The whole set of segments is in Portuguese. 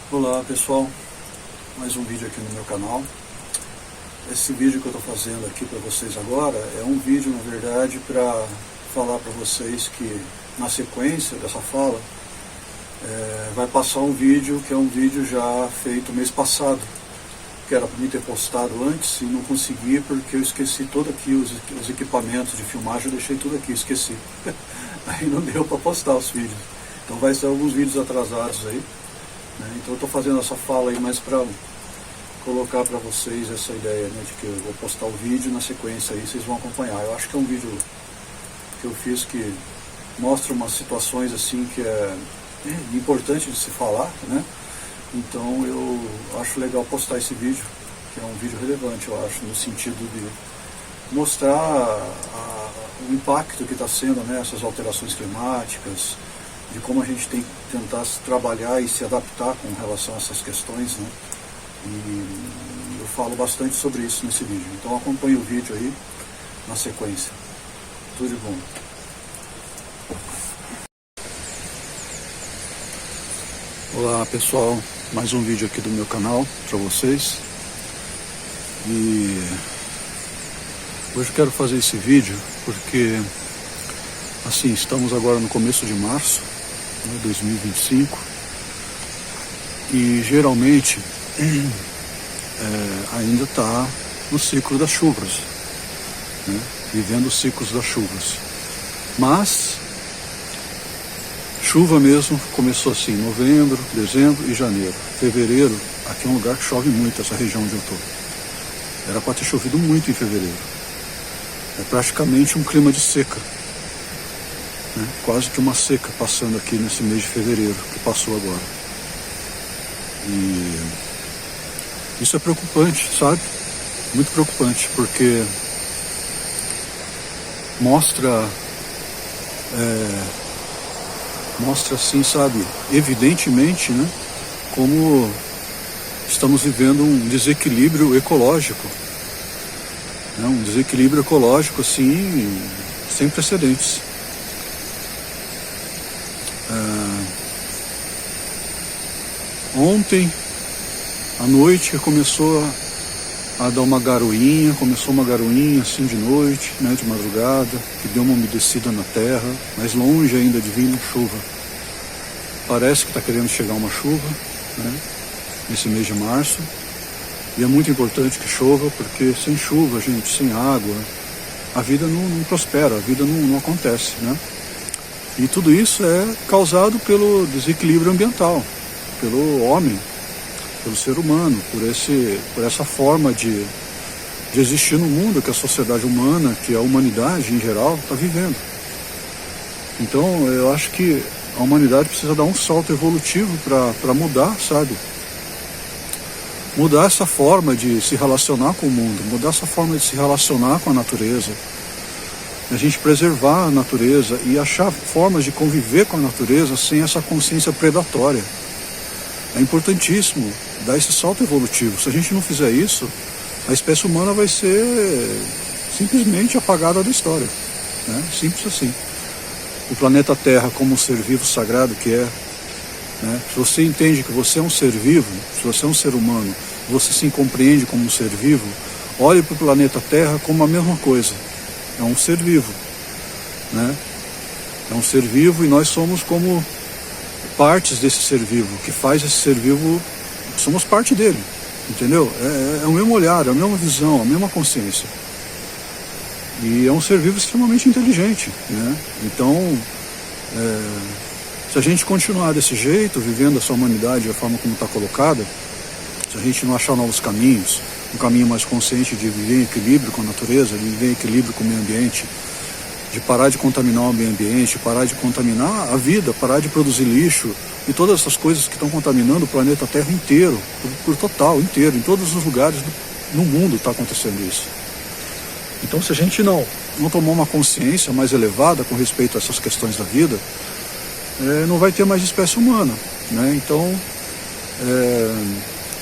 Olá pessoal, mais um vídeo aqui no meu canal. Esse vídeo que eu estou fazendo aqui para vocês agora é um vídeo, na verdade, para falar para vocês que na sequência dessa fala vai passar um vídeo que é um vídeo já feito mês passado, que era para mim ter postado antes e não consegui porque eu esqueci todo aqui os equipamentos de filmagem, eu deixei tudo aqui, esqueci. Aí não deu para postar os vídeos, então vai ser alguns vídeos atrasados aí. Então eu estou fazendo essa fala aí mais para colocar para vocês essa ideia, de que eu vou postar o vídeo na sequência aí, vocês vão acompanhar. Eu acho que é um vídeo que eu fiz que mostra umas situações assim que é importante de se falar, Então eu acho legal postar esse vídeo, que é um vídeo relevante, eu acho, no sentido de mostrar o impacto que está sendo, essas alterações climáticas, de como a gente tem que tentar trabalhar e se adaptar com relação a essas questões, E eu falo bastante sobre isso nesse vídeo. Então acompanhe o vídeo aí na sequência. Tudo de bom. Olá pessoal, mais um vídeo aqui do meu canal para vocês. E hoje eu quero fazer esse vídeo porque, assim, estamos agora no começo de março, 2025, e geralmente ainda está no ciclo das chuvas, vivendo os ciclos das chuvas. Mas chuva mesmo começou assim em novembro, dezembro e janeiro. Fevereiro, aqui é um lugar que chove muito, essa região onde eu estou. Era para ter chovido muito em fevereiro. É praticamente um clima de seca. Quase que uma seca passando aqui nesse mês de fevereiro, que passou agora. E isso é preocupante, sabe? Muito preocupante, porque mostra assim, sabe, evidentemente, como estamos vivendo um desequilíbrio ecológico. Um desequilíbrio ecológico, assim, sem precedentes. Ontem à noite começou a dar uma garoinha, assim de noite, de madrugada, que deu uma umedecida na terra, mas longe ainda de vir chuva. Parece que está querendo chegar uma chuva, nesse mês de março, e é muito importante que chova, porque sem chuva, gente, sem água, a vida não prospera, a vida não acontece, E tudo isso é causado pelo desequilíbrio ambiental, pelo homem, pelo ser humano, por essa forma de existir no mundo que a sociedade humana, que a humanidade em geral está vivendo. Então eu acho que a humanidade precisa dar um salto evolutivo para mudar, sabe? Mudar essa forma de se relacionar com o mundo, mudar essa forma de se relacionar com a natureza, a gente preservar a natureza e achar formas de conviver com a natureza sem essa consciência predatória. É importantíssimo dar esse salto evolutivo. Se a gente não fizer isso, a espécie humana vai ser simplesmente apagada da história. Simples assim. O planeta Terra, como um ser vivo sagrado que é, se você entende que você é um ser vivo, se você é um ser humano, você se compreende como um ser vivo, olhe para o planeta Terra como a mesma coisa. É um ser vivo. É um ser vivo e nós somos como partes desse ser vivo, que faz esse ser vivo, somos parte dele, entendeu? É o mesmo olhar, é a mesma visão, a mesma consciência. E é um ser vivo extremamente inteligente, Então, se a gente continuar desse jeito, vivendo essa humanidade da forma como está colocada, se a gente não achar novos caminhos, um caminho mais consciente de viver em equilíbrio com a natureza, de viver em equilíbrio com o meio ambiente, de parar de contaminar o meio ambiente, parar de contaminar a vida, parar de produzir lixo e todas essas coisas que estão contaminando o planeta Terra inteiro, por total, inteiro, em todos os lugares no mundo está acontecendo isso. Então, se a gente não tomar uma consciência mais elevada com respeito a essas questões da vida, não vai ter mais espécie humana, Então,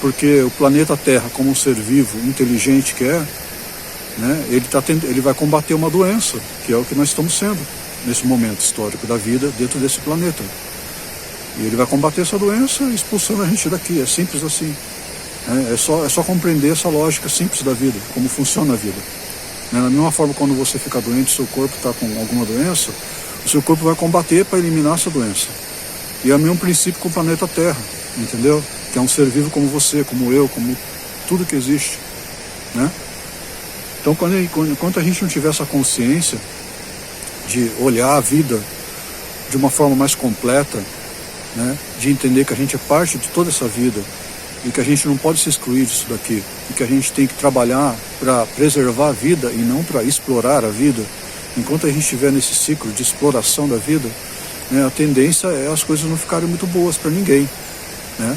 porque o planeta Terra, como um ser vivo, inteligente que é, ele vai combater uma doença, que é o que nós estamos sendo nesse momento histórico da vida dentro desse planeta. E ele vai combater essa doença expulsando a gente daqui. É simples assim. É só compreender essa lógica simples da vida, como funciona a vida. Da mesma forma, quando você fica doente, seu corpo está com alguma doença, o seu corpo vai combater para eliminar essa doença. E é o mesmo princípio com o planeta Terra, entendeu? Que é um ser vivo como você, como eu, como tudo que existe, né? Então, enquanto a gente não tiver essa consciência de olhar a vida de uma forma mais completa, né? De entender que a gente é parte de toda essa vida e que a gente não pode se excluir disso daqui, e que a gente tem que trabalhar para preservar a vida e não para explorar a vida, enquanto a gente estiver nesse ciclo de exploração da vida, né, a tendência é as coisas não ficarem muito boas para ninguém, né?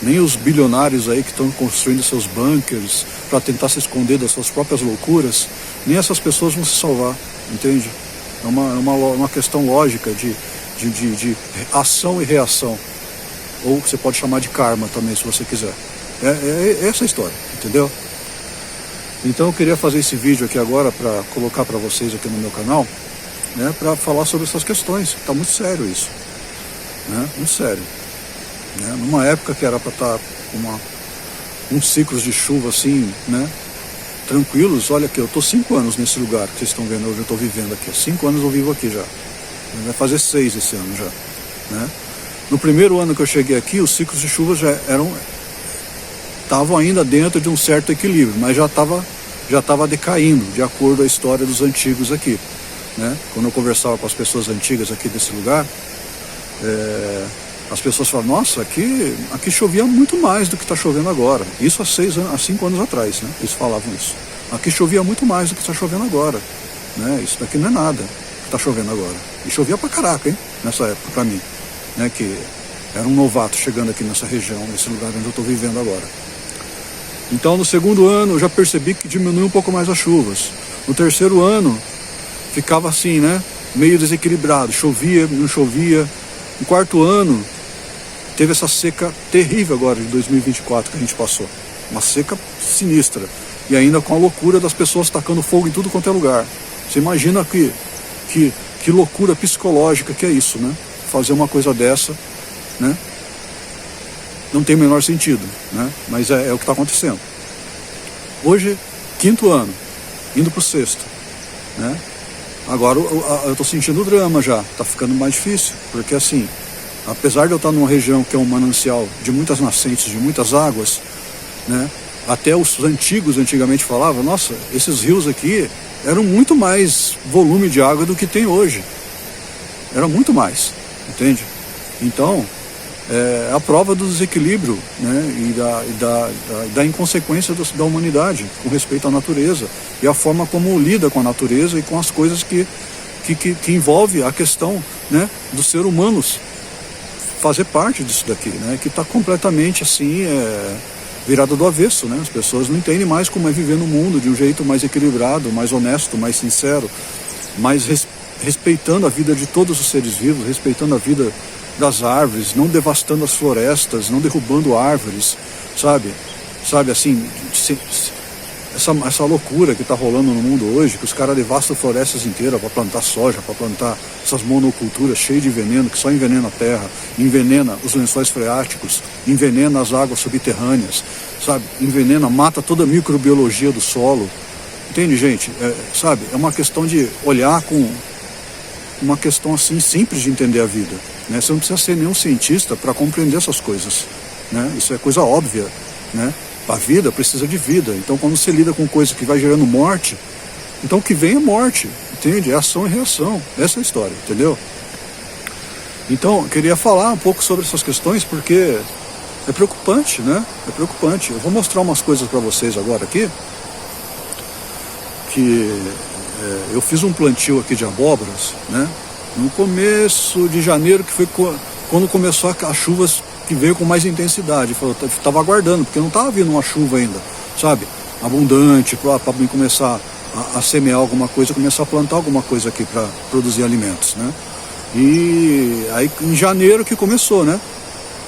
Nem os bilionários aí que estão construindo seus bunkers para tentar se esconder das suas próprias loucuras, nem essas pessoas vão se salvar, entende? É uma questão lógica de ação e reação. Ou você pode chamar de karma também, se você quiser. É essa a história, entendeu? Então eu queria fazer esse vídeo aqui agora para colocar para vocês aqui no meu canal, né, para falar sobre essas questões. Está muito sério isso, né? Muito sério, né? Numa época que era para estar uns ciclos de chuva assim, né, tranquilos. Olha aqui, eu estou 5 anos nesse lugar que vocês estão vendo, hoje eu estou vivendo aqui. 5 anos eu vivo aqui já. Vai fazer 6 esse ano já, né? No primeiro ano que eu cheguei aqui, os ciclos de chuva estavam ainda dentro de um certo equilíbrio, mas já estava decaindo, de acordo com a história dos antigos aqui, né? Quando eu conversava com as pessoas antigas aqui desse lugar, as pessoas falavam, nossa, aqui chovia muito mais do que está chovendo agora. Isso há 5 anos atrás, né? Eles falavam isso. Aqui chovia muito mais do que está chovendo agora, né? Isso daqui não é nada que está chovendo agora. E chovia pra caraca, hein? Nessa época, pra mim, né, que era um novato chegando aqui nessa região, nesse lugar onde eu estou vivendo agora. Então, no segundo ano, eu já percebi que diminuiu um pouco mais as chuvas. No terceiro ano, ficava assim, né, meio desequilibrado, chovia, não chovia. No quarto ano, teve essa seca terrível agora, de 2024, que a gente passou. Uma seca sinistra. E ainda com a loucura das pessoas tacando fogo em tudo quanto é lugar. Você imagina que loucura psicológica que é isso, né? Fazer uma coisa dessa, né? Não tem o menor sentido, né? Mas é o que está acontecendo. Hoje, 5º ano, indo para o 6º, né? Agora eu estou sentindo o drama já, está ficando mais difícil, porque assim, apesar de eu estar numa região que é um manancial de muitas nascentes, de muitas águas, né? Até os antigamente falavam, nossa, esses rios aqui eram muito mais volume de água do que tem hoje. Era muito mais. Entende? Então, é a prova do desequilíbrio, né, e da inconsequência da humanidade com respeito à natureza e a forma como lida com a natureza e com as coisas que envolve a questão, né, dos seres humanos fazer parte disso daqui, né, que está completamente assim, virada do avesso, né? As pessoas não entendem mais como é viver no mundo de um jeito mais equilibrado, mais honesto, mais sincero, mais respeitando a vida de todos os seres vivos, respeitando a vida das árvores, não devastando as florestas, não derrubando árvores, sabe assim, essa loucura que está rolando no mundo hoje, que os caras devastam florestas inteiras para plantar soja, para plantar essas monoculturas cheias de veneno, que só envenena a terra, envenena os lençóis freáticos, envenena as águas subterrâneas, sabe, mata toda a microbiologia do solo. Entende, gente? Sabe, é uma questão de olhar com uma questão assim simples de entender a vida, né? Você não precisa ser nenhum cientista para compreender essas coisas, né? Isso é coisa óbvia, né? A vida precisa de vida. Então, quando você lida com coisa que vai gerando morte, então o que vem é morte, entende? É ação e reação. Essa é a história, entendeu? Então, eu queria falar um pouco sobre essas questões porque é preocupante, né? É preocupante. Eu vou mostrar umas coisas para vocês agora aqui, que eu fiz um plantio aqui de abóboras, né? No começo de janeiro, que foi quando começou as chuvas que veio com mais intensidade. Eu estava aguardando, porque não estava vindo uma chuva ainda, sabe, abundante, para mim começar a semear alguma coisa, começar a plantar alguma coisa aqui para produzir alimentos, né? E aí em janeiro que começou, né?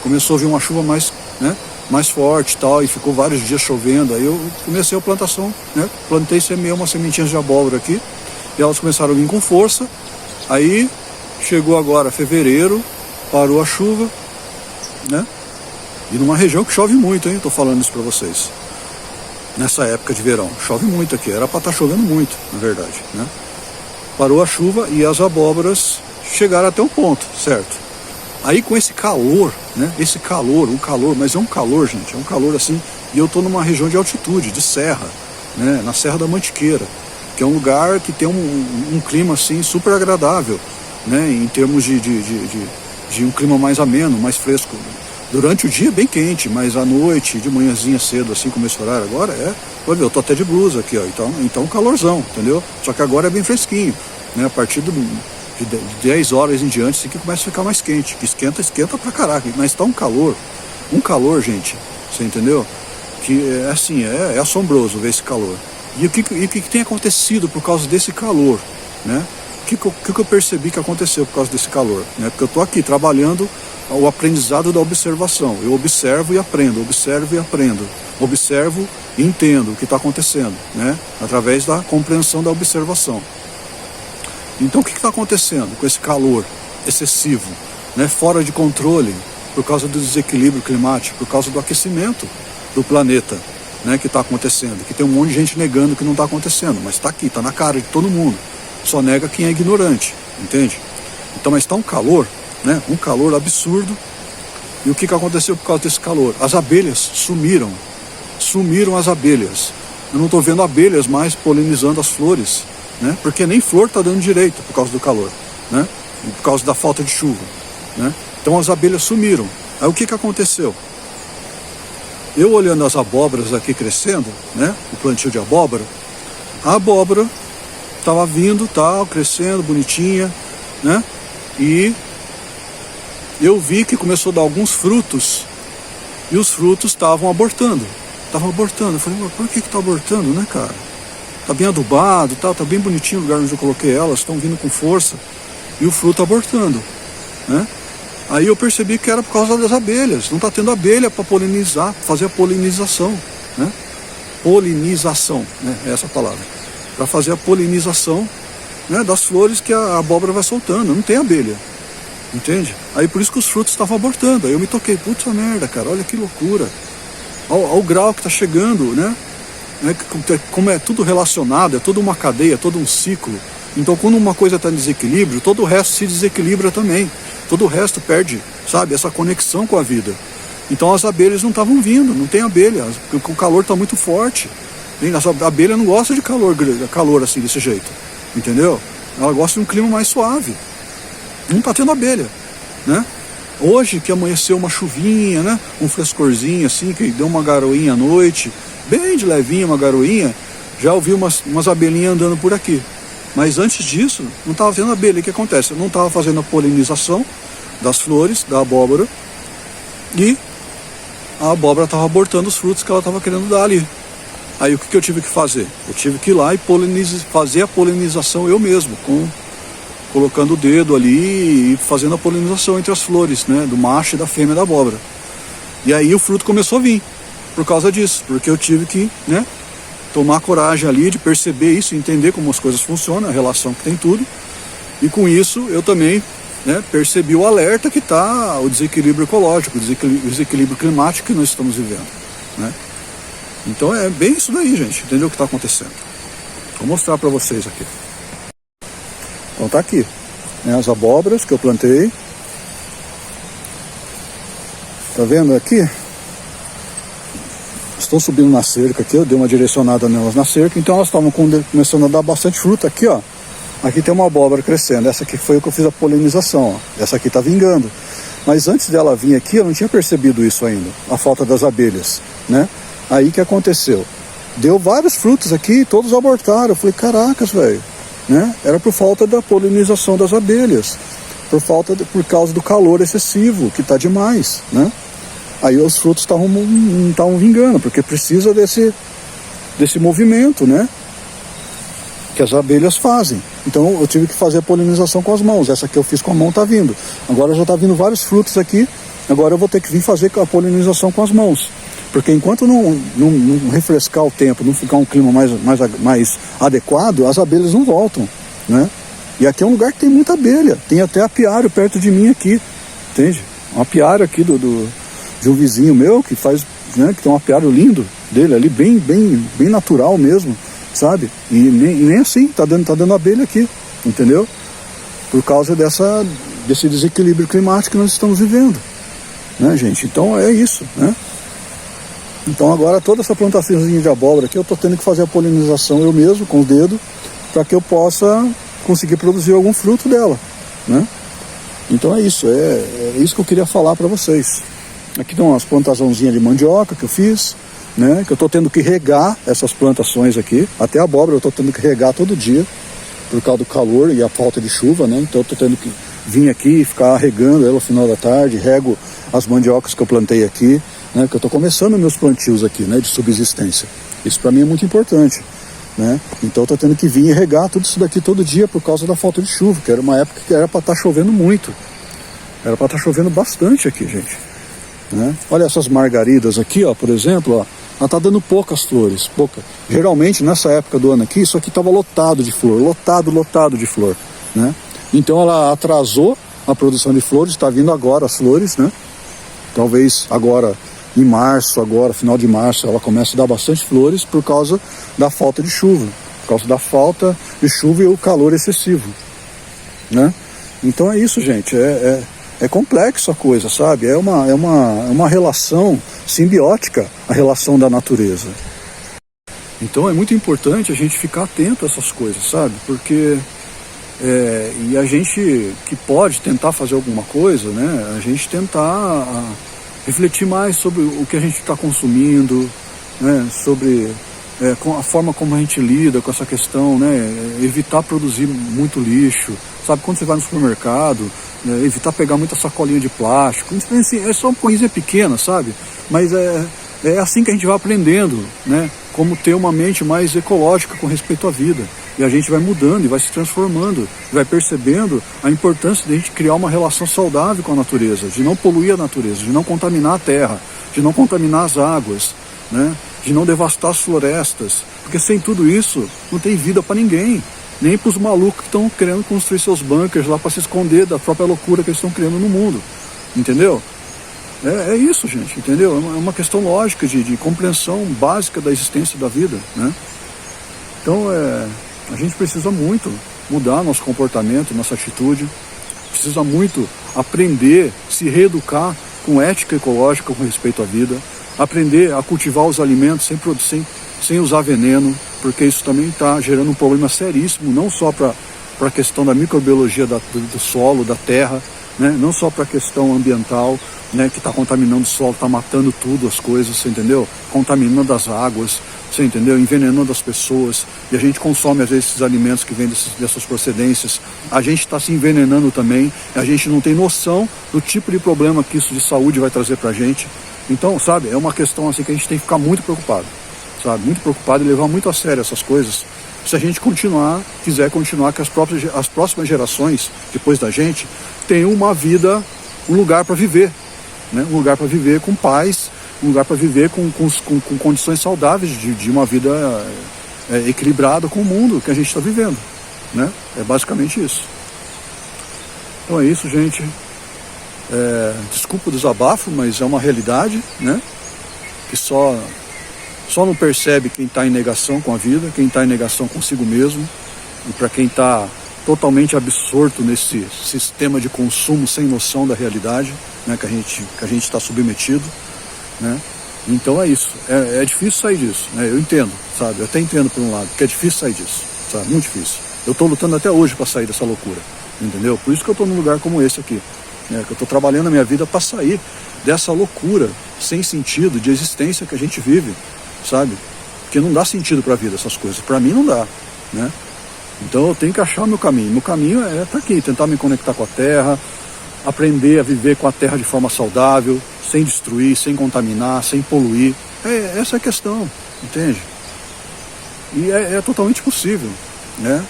Começou a vir uma chuva mais forte e tal, e ficou vários dias chovendo. Aí eu comecei a plantação, né? Plantei e semeei umas sementinhas de abóbora aqui, e elas começaram a vir com força. Aí chegou agora fevereiro, parou a chuva. né? E numa região que chove muito, hein? Estou falando isso para vocês. Nessa época de verão, chove muito aqui. Era para estar chovendo muito, na verdade, né? Parou a chuva e as abóboras chegaram até um ponto, certo? Aí com esse calor, né? Esse calor, mas é um calor, gente, é um calor assim. E eu estou numa região de altitude, de serra, né? Na Serra da Mantiqueira, que é um lugar que tem um clima assim super agradável, né? Em termos de um clima mais ameno, mais fresco. Durante o dia é bem quente, mas à noite, de manhãzinha cedo, assim como esse horário agora, vai ver, eu tô até de blusa aqui, ó, então calorzão, entendeu? Só que agora é bem fresquinho, né? A partir de 10 horas em diante, assim que começa a ficar mais quente, que esquenta pra caraca, mas tá um calor, gente, você entendeu? Que é assim, é assombroso ver esse calor. E o que tem acontecido por causa desse calor, né? O que eu percebi que aconteceu por causa desse calor, né? Porque eu tô aqui trabalhando o aprendizado da observação. Eu observo e aprendo, observo e entendo o que está acontecendo, né? Através da compreensão da observação. Então o que está acontecendo com esse calor excessivo, né? Fora de controle, por causa do desequilíbrio climático, por causa do aquecimento do planeta, né? Que está acontecendo, que tem um monte de gente negando que não está acontecendo, mas está aqui, está na cara de todo mundo. Só nega quem é ignorante, entende? Então, mas está um calor, né? Um calor absurdo. E o que aconteceu por causa desse calor? As abelhas sumiram as abelhas. Eu não estou vendo abelhas mais polinizando as flores, né? Porque nem flor está dando direito por causa do calor, né? Por causa da falta de chuva, né? Então as abelhas sumiram. Aí o que aconteceu? Eu olhando as abóboras aqui crescendo, né? O plantio de abóbora, a abóbora estava vindo, tal, crescendo, bonitinha, né? E eu vi que começou a dar alguns frutos, e os frutos estavam abortando. Eu falei, por que está abortando, né, cara? Tá bem adubado, tá bem bonitinho o lugar onde eu coloquei elas, estão vindo com força, e o fruto abortando, né? Aí eu percebi que era por causa das abelhas, não está tendo abelha para polinizar, fazer a polinização, né? Polinização, né? É essa a palavra. Para fazer a polinização, né, das flores que a abóbora vai soltando, não tem abelha, entende? Aí por isso que os frutos estavam abortando. Aí eu me toquei, putz merda, cara, olha que loucura, ao grau que está chegando, né? Como é tudo relacionado, é toda uma cadeia, todo um ciclo. Então quando uma coisa está em desequilíbrio, todo o resto se desequilibra também, todo o resto perde, sabe, essa conexão com a vida. Então as abelhas não estavam vindo, não tem abelha, porque o calor está muito forte. A abelha não gosta de calor assim, desse jeito, entendeu? Ela gosta de um clima mais suave. Não está tendo abelha, né? Hoje que amanheceu uma chuvinha, né? Um frescorzinho assim, que deu uma garoinha à noite, bem de levinha uma garoinha, já ouvi umas abelhinhas andando por aqui. Mas antes disso, não estava tendo abelha. O que acontece? Eu não estava fazendo a polinização das flores, da abóbora, e a abóbora estava abortando os frutos que ela estava querendo dar ali. Aí o que eu tive que fazer? Eu tive que ir lá e fazer a polinização eu mesmo, colocando o dedo ali e fazendo a polinização entre as flores, né, do macho e da fêmea da abóbora. E aí o fruto começou a vir, por causa disso, porque eu tive que, né, tomar coragem ali de perceber isso, entender como as coisas funcionam, a relação que tem tudo. E com isso eu também, né, percebi o alerta que está o desequilíbrio ecológico, o desequilíbrio climático que nós estamos vivendo, né? Então é bem isso daí, gente, entendeu o que está acontecendo? Vou mostrar para vocês aqui. Então tá aqui, né, as abóboras que eu plantei. Tá vendo aqui? Estão subindo na cerca aqui, eu dei uma direcionada nelas na cerca, então elas estavam começando a dar bastante fruta aqui, ó. Aqui tem uma abóbora crescendo, essa aqui foi o que eu fiz a polinização, ó. Essa aqui tá vingando. Mas antes dela vir aqui, eu não tinha percebido isso ainda, a falta das abelhas, né? Aí que aconteceu? Deu vários frutos aqui, todos abortaram. Eu falei, caracas, velho, né? Era por falta da polinização das abelhas, por causa do calor excessivo, que tá demais, né? Aí os frutos não estavam vingando, porque precisa desse movimento, né, que as abelhas fazem. Então eu tive que fazer a polinização com as mãos. Essa que eu fiz com a mão está vindo. Agora já está vindo vários frutos aqui. Agora eu vou ter que vir fazer a polinização com as mãos. Porque enquanto não refrescar o tempo, não ficar um clima mais adequado, as abelhas não voltam, né? E aqui é um lugar que tem muita abelha. Tem até apiário perto de mim aqui, entende? um apiário aqui de um vizinho meu que faz, né, que tem um apiário lindo dele ali, bem natural mesmo, sabe? E nem assim, tá dando abelha aqui, entendeu? Por causa desse desequilíbrio climático que nós estamos vivendo, né, gente? Então é isso, né? Então agora toda essa plantaçãozinha de abóbora aqui eu estou tendo que fazer a polinização eu mesmo, com o dedo, para que eu possa conseguir produzir algum fruto dela, né? Então é isso que eu queria falar para vocês. Aqui tem umas plantaçãozinhas de mandioca que eu fiz, né? Que eu estou tendo que regar essas plantações aqui, até a abóbora eu estou tendo que regar todo dia, por causa do calor e a falta de chuva, né? Então eu estou tendo que vir aqui e ficar regando ela no final da tarde, rego as mandiocas que eu plantei aqui, né? Que eu estou começando meus plantios aqui, né? De subsistência. Isso para mim é muito importante, né? Então eu estou tendo que vir e regar tudo isso daqui todo dia por causa da falta de chuva, que era uma época que era para estar chovendo muito. Era para estar chovendo bastante aqui, gente, né? Olha essas margaridas aqui, ó, por exemplo, ó, ela está dando poucas flores, pouca. Geralmente nessa época do ano aqui, isso aqui estava lotado de flor, lotado de flor, né? Então ela atrasou a produção de flores, está vindo agora as flores, né? Talvez agora em março, final de março, ela comece a dar bastante flores por causa da falta de chuva, por causa da falta de chuva e o calor excessivo, né? Então é isso, gente, é complexo a coisa, sabe? É uma relação simbiótica, a relação da natureza. Então é muito importante a gente ficar atento a essas coisas, sabe? Porque e a gente que pode tentar fazer alguma coisa, né? A gente tentar refletir mais sobre o que a gente está consumindo, né? Sobre com a forma como a gente lida com essa questão, né? Evitar produzir muito lixo, sabe? Quando você vai no supermercado, evitar pegar muita sacolinha de plástico, assim, é só uma coisinha pequena, sabe? Mas é assim que a gente vai aprendendo, né? Como ter uma mente mais ecológica com respeito à vida. E a gente vai mudando e vai se transformando, vai percebendo a importância de a gente criar uma relação saudável com a natureza, de não poluir a natureza, de não contaminar a terra, de não contaminar as águas, né? De não devastar as florestas, porque sem tudo isso não tem vida para ninguém, nem para os malucos que estão querendo construir seus bunkers lá para se esconder da própria loucura que eles estão criando no mundo, entendeu? É isso, gente, entendeu? É uma questão lógica de compreensão básica da existência da vida, né? Então a gente precisa muito mudar nosso comportamento, nossa atitude, precisa muito aprender, se reeducar com ética ecológica com respeito à vida, aprender a cultivar os alimentos sem usar veneno, porque isso também está gerando um problema seríssimo, não só para a questão da microbiologia do solo, da terra, né? Não só para a questão ambiental, né? Que está contaminando o solo, está matando tudo, as coisas, você entendeu? Contaminando as águas, você entendeu? Envenenando as pessoas, e a gente consome às vezes esses alimentos que vêm dessas procedências, a gente está se envenenando também, a gente não tem noção do tipo de problema que isso de saúde vai trazer para a gente. Então, sabe, é uma questão assim que a gente tem que ficar muito preocupado, sabe? Muito preocupado e levar muito a sério essas coisas, se a gente quiser continuar que as próximas gerações, depois da gente, tenham uma vida, um lugar para viver, né? Um lugar para viver com paz, um lugar para viver com condições saudáveis de uma vida equilibrada com o mundo que a gente está vivendo, né? É basicamente isso. Então é isso, gente. Desculpa o desabafo, mas é uma realidade, né? Que só não percebe quem está em negação com a vida, quem está em negação consigo mesmo, e para quem está totalmente absorto nesse sistema de consumo sem noção da realidade, né? Que a gente está submetido, né? Então é isso, é difícil sair disso, né? Eu entendo, sabe? Eu até entendo por um lado, que é difícil sair disso, sabe? Muito difícil. Eu estou lutando até hoje para sair dessa loucura, entendeu? Por isso que eu estou num lugar como esse aqui, né? Que eu estou trabalhando a minha vida para sair dessa loucura sem sentido de existência que a gente vive, sabe? Porque não dá sentido para a vida essas coisas, para mim não dá, né? Então eu tenho que achar o meu caminho. Meu caminho é estar aqui, tentar me conectar com a terra, aprender a viver com a terra de forma saudável, sem destruir, sem contaminar, sem poluir. Essa é a questão, entende? E é totalmente possível, né?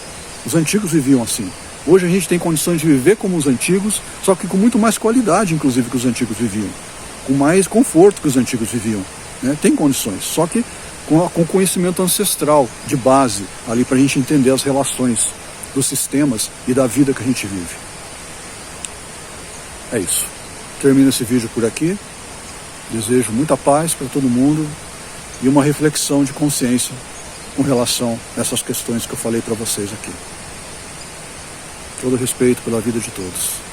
Os antigos viviam assim. Hoje a gente tem condições de viver como os antigos, só que com muito mais qualidade, inclusive, que os antigos viviam. Com mais conforto que os antigos viviam, né? Tem condições, só que com conhecimento ancestral, de base, ali para a gente entender as relações dos sistemas e da vida que a gente vive. É isso. termino esse vídeo por aqui. Desejo muita paz para todo mundo e uma reflexão de consciência com relação a essas questões que eu falei para vocês aqui. Todo respeito pela vida de todos.